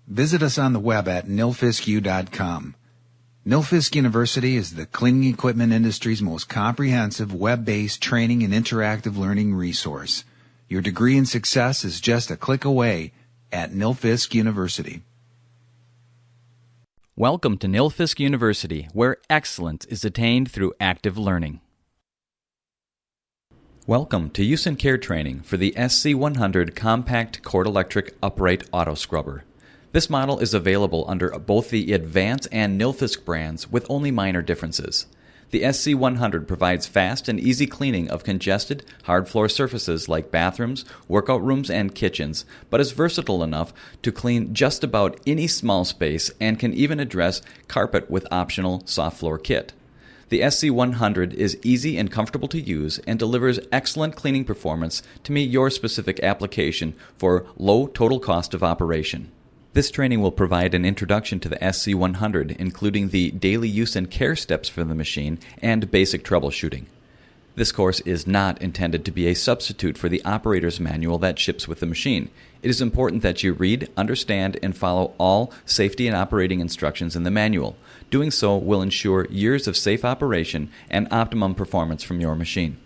Visit us on the web at nilfisku.com. Nilfisk University is the cleaning equipment industry's most comprehensive web-based training and interactive learning resource. Your degree in success is just a click away at Nilfisk University. Welcome to Nilfisk University, where excellence is attained through active learning. Welcome to Use and Care training for the SC100 Compact Cord Electric Upright Auto Scrubber. This model is available under both the Advance and Nilfisk brands with only minor differences. The SC100 provides fast and easy cleaning of congested, hard floor surfaces like bathrooms, workout rooms, and kitchens, but is versatile enough to clean just about any small space and can even address carpet with optional soft floor kit. The SC100 is easy and comfortable to use and delivers excellent cleaning performance to meet your specific application for low total cost of operation. This training will provide an introduction to the SC100, including the daily use and care steps for the machine and basic troubleshooting. This course is not intended to be a substitute for the operator's manual that ships with the machine. It is important that you read, understand, and follow all safety and operating instructions in the manual. Doing so will ensure years of safe operation and optimum performance from your machine.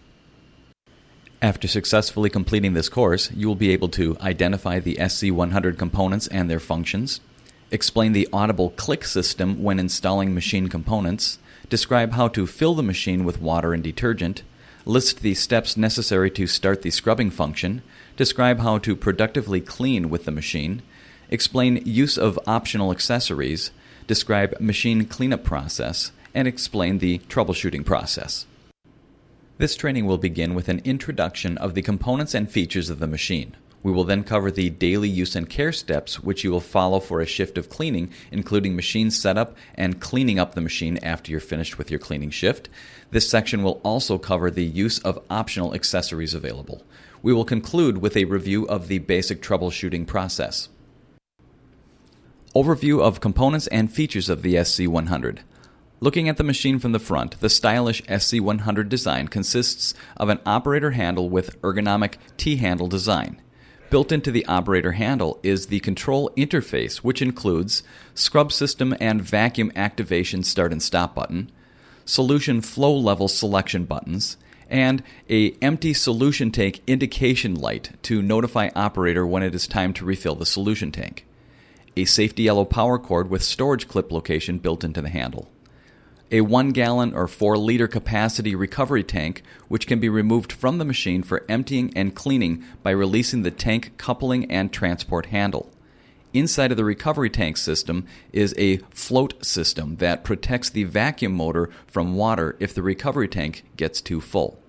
After successfully completing this course, you will be able to identify the SC100 components and their functions, explain the audible click system when installing machine components, describe how to fill the machine with water and detergent, list the steps necessary to start the scrubbing function, describe how to productively clean with the machine, explain use of optional accessories, describe machine cleanup process, and explain the troubleshooting process. This training will begin with an introduction of the components and features of the machine. We will then cover the daily use and care steps, which you will follow for a shift of cleaning, including machine setup and cleaning up the machine after you're finished with your cleaning shift. This section will also cover the use of optional accessories available. We will conclude with a review of the basic troubleshooting process. Overview of components and features of the SC100. Looking at the machine from the front, the stylish SC100 design consists of an operator handle with ergonomic T-handle design. Built into the operator handle is the control interface, which includes scrub system and vacuum activation start and stop button, solution flow level selection buttons, and an empty solution tank indication light to notify operator when it is time to refill the solution tank. A safety yellow power cord with storage clip location built into the handle. A 1 gallon or 4 liter capacity recovery tank, which can be removed from the machine for emptying and cleaning by releasing the tank coupling and transport handle. Inside of the recovery tank system is a float system that protects the vacuum motor from water if the recovery tank gets too full.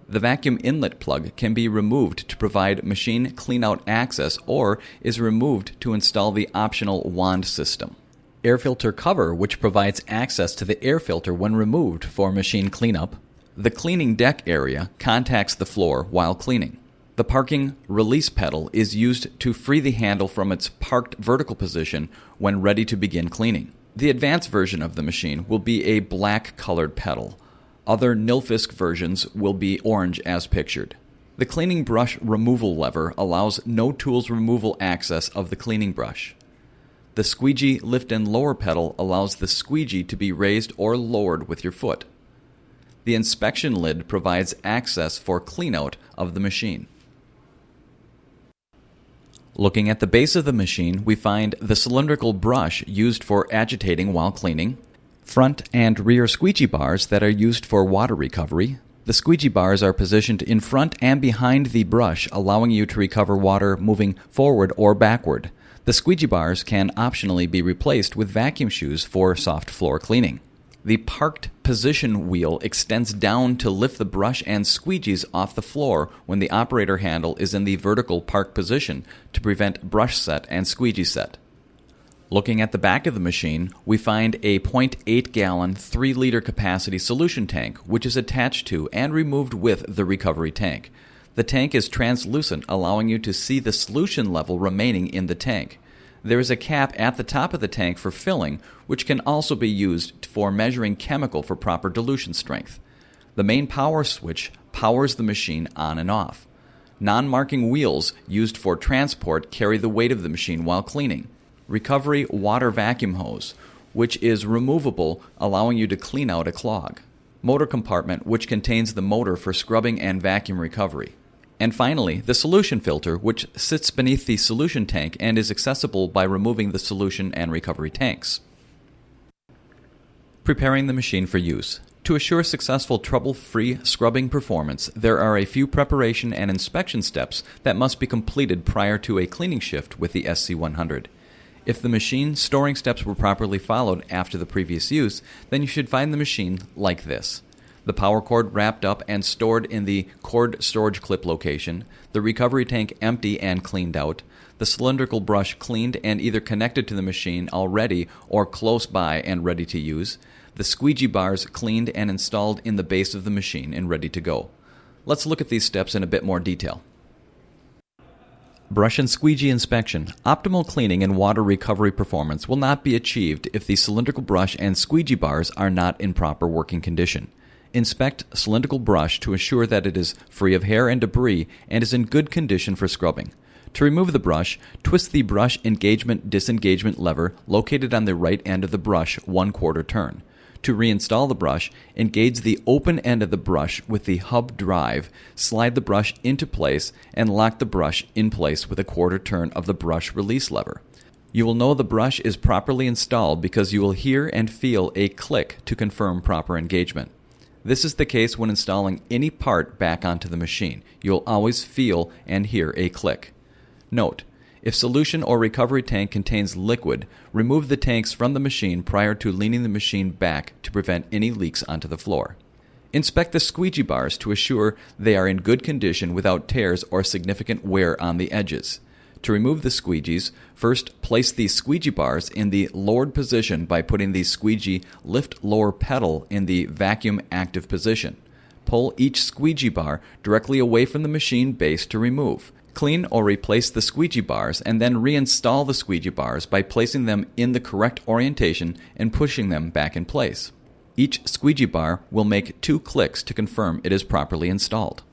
The vacuum inlet plug can be removed to provide machine cleanout access or is removed to install the optional wand system. Air filter cover, which provides access to the air filter when removed for machine cleanup. The cleaning deck area contacts the floor while cleaning. The parking release pedal is used to free the handle from its parked vertical position when ready to begin cleaning. The advanced version of the machine will be a black colored pedal. Other Nilfisk versions will be orange as pictured. The cleaning brush removal lever allows no tools removal access of the cleaning brush. The Squeegee lift and lower pedal allows the squeegee to be raised or lowered with your foot. The inspection lid provides access for cleanout of the machine. Looking at the base of the machine, we find the cylindrical brush used for agitating while cleaning, front and rear squeegee bars that are used for water recovery. The squeegee bars are positioned in front and behind the brush, allowing you to recover water moving forward or backward. The squeegee bars can optionally be replaced with vacuum shoes for soft floor cleaning. The parked position wheel extends down to lift the brush and squeegees off the floor when the operator handle is in the vertical park position to prevent brush set and squeegee set. Looking at the back of the machine, we find a 0.8 gallon, 3 liter capacity solution tank, which is attached to and removed with the recovery tank. The tank is translucent, allowing you to see the solution level remaining in the tank. There is a cap at the top of the tank for filling, which can also be used for measuring chemical for proper dilution strength. The main power switch powers the machine on and off. Non-marking wheels used for transport carry the weight of the machine while cleaning. recovery water vacuum hose, which is removable, allowing you to clean out a clog. Motor compartment, which contains the motor for scrubbing and vacuum recovery. And finally, the solution filter, which sits beneath the solution tank and is accessible by removing the solution and recovery tanks. Preparing the machine for use. To assure successful trouble-free scrubbing performance, there are a few preparation and inspection steps that must be completed prior to a cleaning shift with the SC100. If the machine storing steps were properly followed after the previous use, then you should find the machine like this. The power cord wrapped up and stored in the cord storage clip location, the recovery tank empty and cleaned out, the cylindrical brush cleaned and either connected to the machine already or close by and ready to use, the squeegee bars cleaned and installed in the base of the machine and ready to go. Let's look at these steps in a bit more detail. Brush and squeegee inspection. Optimal cleaning and water recovery performance will not be achieved if the cylindrical brush and squeegee bars are not in proper working condition. Inspect cylindrical brush to assure that it is free of hair and debris and is in good condition for scrubbing. To remove the brush, twist the brush engagement-disengagement lever located on the right end of the brush 1/4 turn. To reinstall the brush, engage the open end of the brush with the hub drive, slide the brush into place, and lock the brush in place with a 1/4 turn of the brush release lever. You will know the brush is properly installed because you will hear and feel a click to confirm proper engagement. This is the case when installing any part back onto the machine. You'll always feel and hear a click. Note: if solution or recovery tank contains liquid, remove the tanks from the machine prior to leaning the machine back to prevent any leaks onto the floor. Inspect the squeegee bars to assure they are in good condition without tears or significant wear on the edges. To remove the squeegees, first place the squeegee bars in the lowered position by putting the squeegee lift lower pedal in the vacuum active position. Pull each squeegee bar directly away from the machine base to remove. Clean or replace the squeegee bars and then reinstall the squeegee bars by placing them in the correct orientation and pushing them back in place. Each squeegee bar will make 2 clicks to confirm it is properly installed.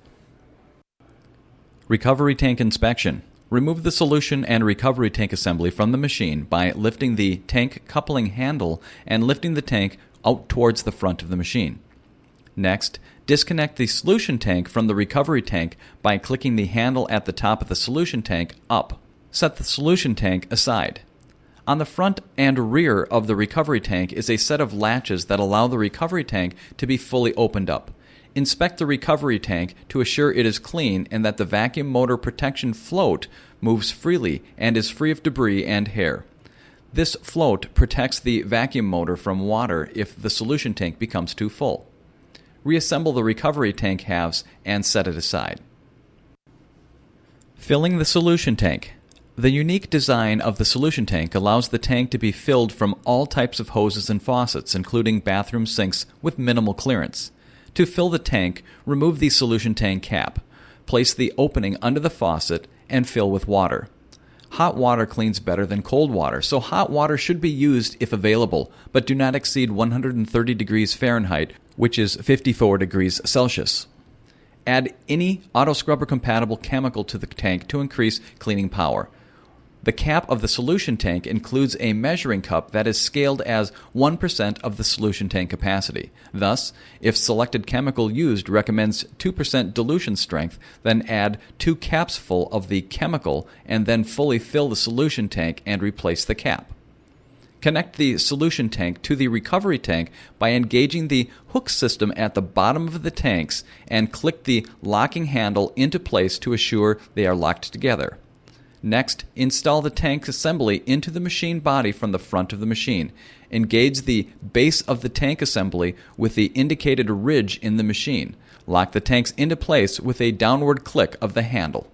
Recovery tank inspection. Remove the solution and recovery tank assembly from the machine by lifting the tank coupling handle and lifting the tank out towards the front of the machine. Next, disconnect the solution tank from the recovery tank by clicking the handle at the top of the solution tank up. Set the solution tank aside. On the front and rear of the recovery tank is a set of latches that allow the recovery tank to be fully opened up. Inspect the recovery tank to assure it is clean and that the vacuum motor protection float moves freely and is free of debris and hair. This float protects the vacuum motor from water if the solution tank becomes too full. Reassemble the recovery tank halves and set it aside. Filling the solution tank. The unique design of the solution tank allows the tank to be filled from all types of hoses and faucets, including bathroom sinks with minimal clearance. To fill the tank, remove the solution tank cap. Place the opening under the faucet and fill with water. Hot water cleans better than cold water, so hot water should be used if available, but do not exceed 130 degrees Fahrenheit, which is 54 degrees Celsius. Add any auto scrubber compatible chemical to the tank to increase cleaning power. The cap of the solution tank includes a measuring cup that is scaled as 1% of the solution tank capacity. Thus, if selected chemical used recommends 2% dilution strength, then add 2 caps full of the chemical and then fully fill the solution tank and replace the cap. Connect the solution tank to the recovery tank by engaging the hook system at the bottom of the tanks and click the locking handle into place to assure they are locked together. Next, install the tank assembly into the machine body from the front of the machine. Engage the base of the tank assembly with the indicated ridge in the machine. Lock the tanks into place with a downward click of the handle.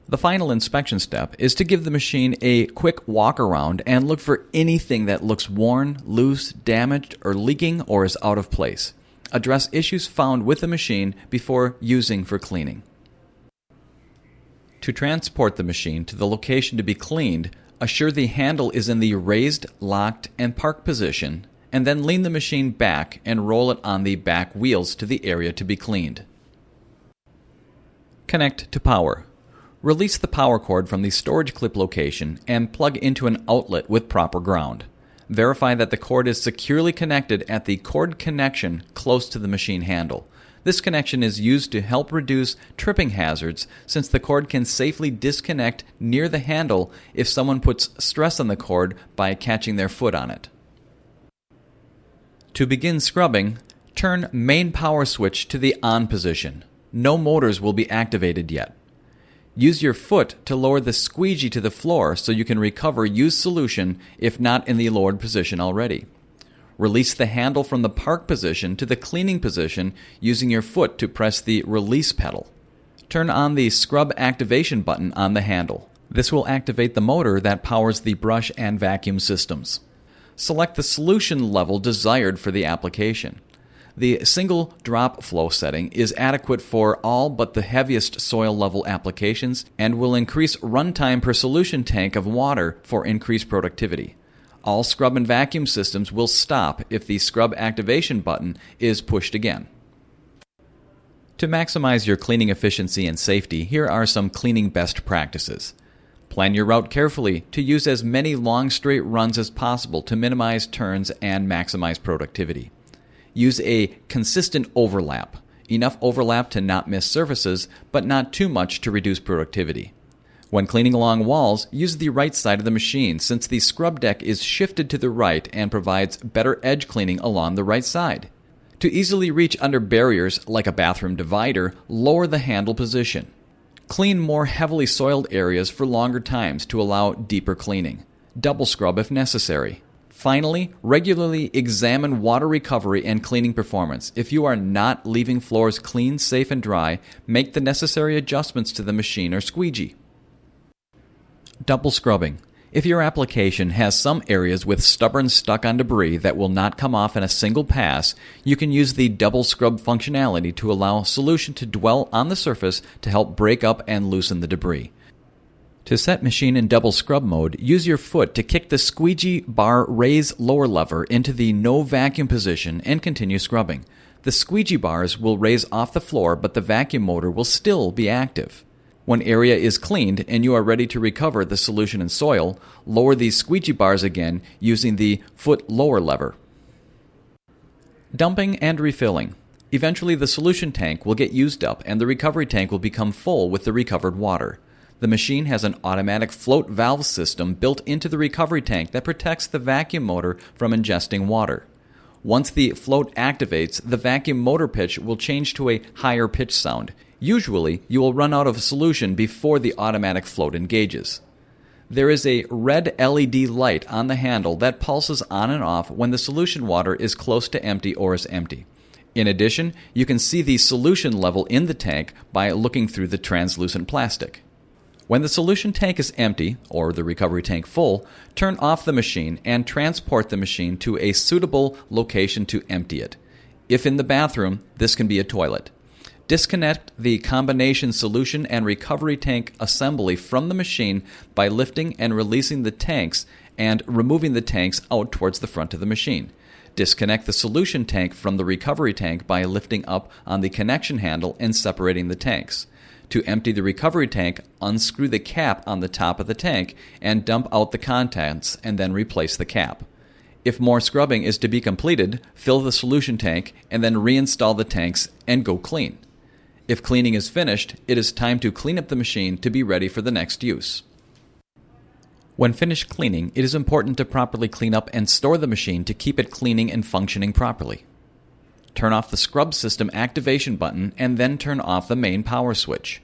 The final inspection step is to give the machine a quick walk around and look for anything that looks worn, loose, damaged, or leaking or is out of place. Address issues found with the machine before using for cleaning. To transport the machine to the location to be cleaned, assure the handle is in the raised, locked, and park position, and then lean the machine back and roll it on the back wheels to the area to be cleaned. Connect to power. Release the power cord from the storage clip location and plug into an outlet with proper ground. Verify that the cord is securely connected at the cord connection close to the machine handle. This connection is used to help reduce tripping hazards since the cord can safely disconnect near the handle if someone puts stress on the cord by catching their foot on it. To begin scrubbing, turn main power switch to the on position. No motors will be activated yet. Use your foot to lower the squeegee to the floor so you can recover used solution if not in the lowered position already. Release the handle from the park position to the cleaning position using your foot to press the release pedal. Turn on the scrub activation button on the handle. This will activate the motor that powers the brush and vacuum systems. Select the solution level desired for the application. The single drop flow setting is adequate for all but the heaviest soil level applications and will increase runtime per solution tank of water for increased productivity. All scrub and vacuum systems will stop if the scrub activation button is pushed again. To maximize your cleaning efficiency and safety, here are some cleaning best practices. Plan your route carefully to use as many long straight runs as possible to minimize turns and maximize productivity. Use a consistent overlap, enough overlap to not miss surfaces, but not too much to reduce productivity. When cleaning along walls, use the right side of the machine since the scrub deck is shifted to the right and provides better edge cleaning along the right side. To easily reach under barriers like a bathroom divider, lower the handle position. Clean more heavily soiled areas for longer times to allow deeper cleaning. Double scrub if necessary. Finally, regularly examine water recovery and cleaning performance. If you are not leaving floors clean, safe, and dry, make the necessary adjustments to the machine or squeegee. Double scrubbing. If your application has some areas with stubborn stuck-on debris that will not come off in a single pass, you can use the double scrub functionality to allow solution to dwell on the surface to help break up and loosen the debris. To set machine in double scrub mode, use your foot to kick the squeegee bar raise lower lever into the no vacuum position and continue scrubbing. The squeegee bars will raise off the floor, but the vacuum motor will still be active. When area is cleaned and you are ready to recover the solution and soil, lower these squeegee bars again using the foot lower lever. Dumping and refilling. Eventually the solution tank will get used up and the recovery tank will become full with the recovered water. The machine has an automatic float valve system built into the recovery tank that protects the vacuum motor from ingesting water. Once the float activates, the vacuum motor pitch will change to a higher pitch sound. Usually, you will run out of solution before the automatic float engages. There is a red LED light on the handle that pulses on and off when the solution water is close to empty or is empty. In addition, you can see the solution level in the tank by looking through the translucent plastic. When the solution tank is empty, or the recovery tank full, turn off the machine and transport the machine to a suitable location to empty it. If in the bathroom, this can be a toilet. Disconnect the combination solution and recovery tank assembly from the machine by lifting and releasing the tanks and removing the tanks out towards the front of the machine. Disconnect the solution tank from the recovery tank by lifting up on the connection handle and separating the tanks. To empty the recovery tank, unscrew the cap on the top of the tank and dump out the contents and then replace the cap. If more scrubbing is to be completed, fill the solution tank and then reinstall the tanks and go clean. If cleaning is finished, it is time to clean up the machine to be ready for the next use. When finished cleaning, it is important to properly clean up and store the machine to keep it cleaning and functioning properly. Turn off the scrub system activation button and then turn off the main power switch.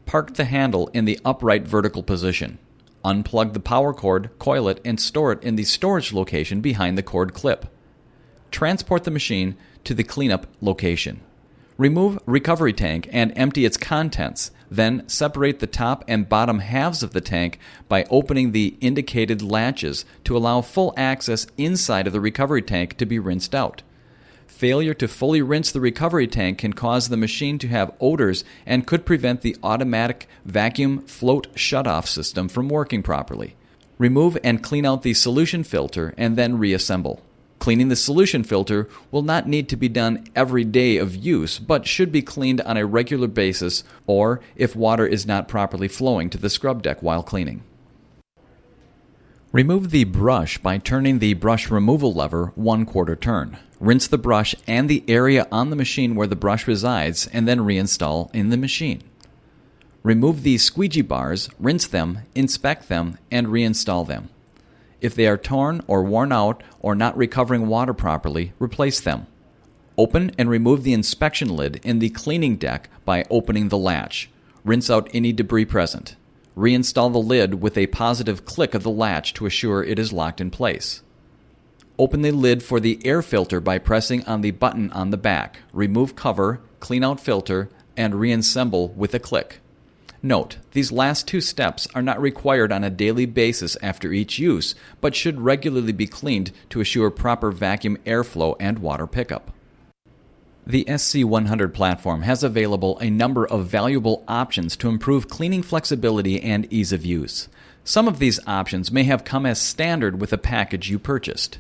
Park the handle in the upright vertical position. Unplug the power cord, coil it, and store it in the storage location behind the cord clip. Transport the machine to the cleanup location. Remove recovery tank and empty its contents. Then separate the top and bottom halves of the tank by opening the indicated latches to allow full access inside of the recovery tank to be rinsed out. Failure to fully rinse the recovery tank can cause the machine to have odors and could prevent the automatic vacuum float shutoff system from working properly. Remove and clean out the solution filter and then reassemble. Cleaning the solution filter will not need to be done every day of use, but should be cleaned on a regular basis or if water is not properly flowing to the scrub deck while cleaning. Remove the brush by turning the brush removal lever 1/4 turn. Rinse the brush and the area on the machine where the brush resides and then reinstall in the machine. Remove the squeegee bars, rinse them, inspect them, and reinstall them. If they are torn or worn out or not recovering water properly, replace them. Open and remove the inspection lid in the cleaning deck by opening the latch. Rinse out any debris present. Reinstall the lid with a positive click of the latch to assure it is locked in place. Open the lid for the air filter by pressing on the button on the back. Remove cover, clean out filter, and reassemble with a click. Note, these last two steps are not required on a daily basis after each use, but should regularly be cleaned to assure proper vacuum airflow and water pickup. The SC100 platform has available a number of valuable options to improve cleaning flexibility and ease of use. Some of these options may have come as standard with the package you purchased.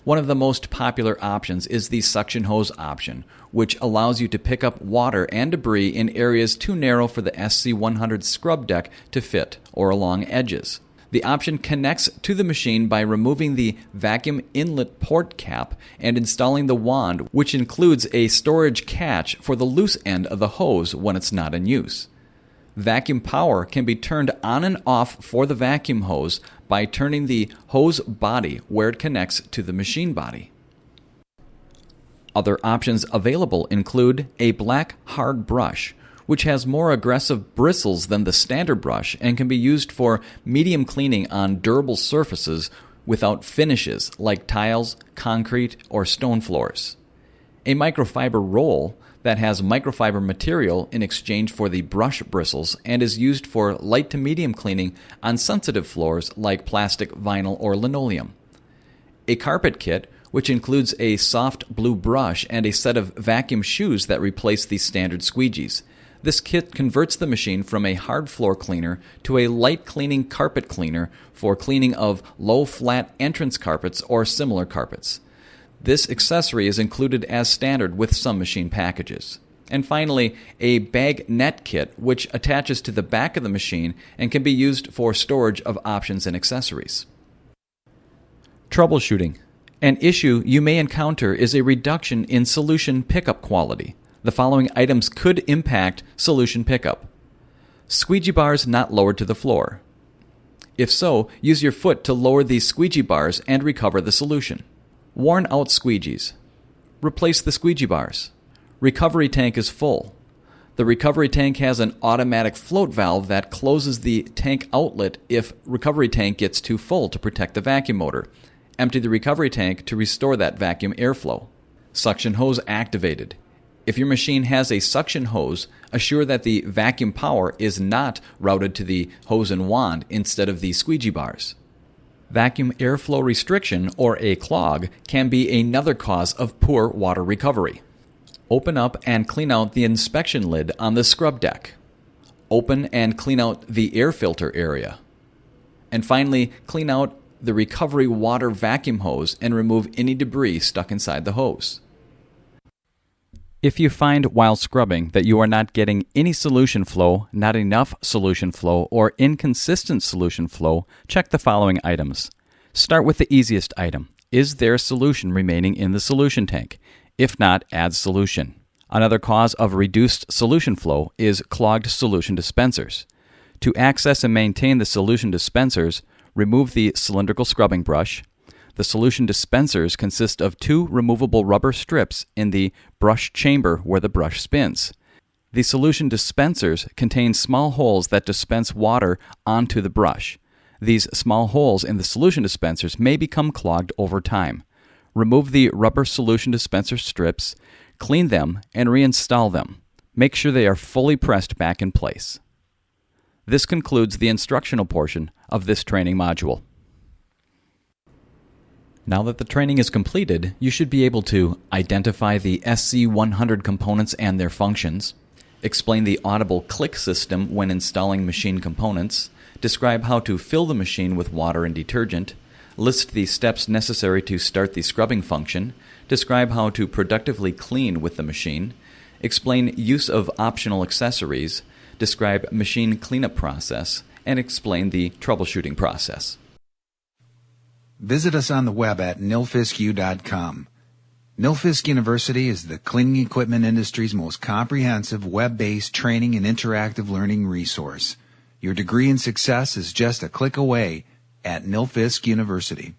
One of the most popular options is the suction hose option, which allows you to pick up water and debris in areas too narrow for the SC100 scrub deck to fit or along edges. The option connects to the machine by removing the vacuum inlet port cap and installing the wand, which includes a storage catch for the loose end of the hose when it's not in use. Vacuum power can be turned on and off for the vacuum hose by turning the hose body where it connects to the machine body. Other options available include a black hard brush, which has more aggressive bristles than the standard brush and can be used for medium cleaning on durable surfaces without finishes like tiles, concrete, or stone floors. A microfiber roll that has microfiber material in exchange for the brush bristles and is used for light to medium cleaning on sensitive floors like plastic, vinyl, or linoleum. A carpet kit, which includes a soft blue brush and a set of vacuum shoes that replace the standard squeegees. This kit converts the machine from a hard floor cleaner to a light cleaning carpet cleaner for cleaning of low flat entrance carpets or similar carpets. This accessory is included as standard with some machine packages. And finally, a bag net kit, which attaches to the back of the machine and can be used for storage of options and accessories. Troubleshooting. An issue you may encounter is a reduction in solution pickup quality. The following items could impact solution pickup. Squeegee bars not lowered to the floor. If so, use your foot to lower these squeegee bars and recover the solution. Worn out squeegees. Replace the squeegee bars. Recovery tank is full. The recovery tank has an automatic float valve that closes the tank outlet if recovery tank gets too full to protect the vacuum motor. Empty the recovery tank to restore that vacuum airflow. Suction hose activated. If your machine has a suction hose, assure that the vacuum power is not routed to the hose and wand instead of the squeegee bars. Vacuum airflow restriction, or a clog, can be another cause of poor water recovery. Open up and clean out the inspection lid on the scrub deck. Open and clean out the air filter area. And finally, clean out the recovery water vacuum hose and remove any debris stuck inside the hose. If you find while scrubbing that you are not getting any solution flow, not enough solution flow, or inconsistent solution flow, check the following items. Start with the easiest item. Is there solution remaining in the solution tank? If not, add solution. Another cause of reduced solution flow is clogged solution dispensers. To access and maintain the solution dispensers, remove the cylindrical scrubbing brush. The solution dispensers consist of two removable rubber strips in the brush chamber where the brush spins. The solution dispensers contain small holes that dispense water onto the brush. These small holes in the solution dispensers may become clogged over time. Remove the rubber solution dispenser strips, clean them, and reinstall them. Make sure they are fully pressed back in place. This concludes the instructional portion of this training module. Now that the training is completed, you should be able to identify the SC100 components and their functions, explain the audible click system when installing machine components, describe how to fill the machine with water and detergent, list the steps necessary to start the scrubbing function, describe how to productively clean with the machine, explain use of optional accessories, describe machine cleanup process, and explain the troubleshooting process. Visit us on the web at nilfisku.com. Nilfisk University is the cleaning equipment industry's most comprehensive web-based training and interactive learning resource. Your degree in success is just a click away at Nilfisk University.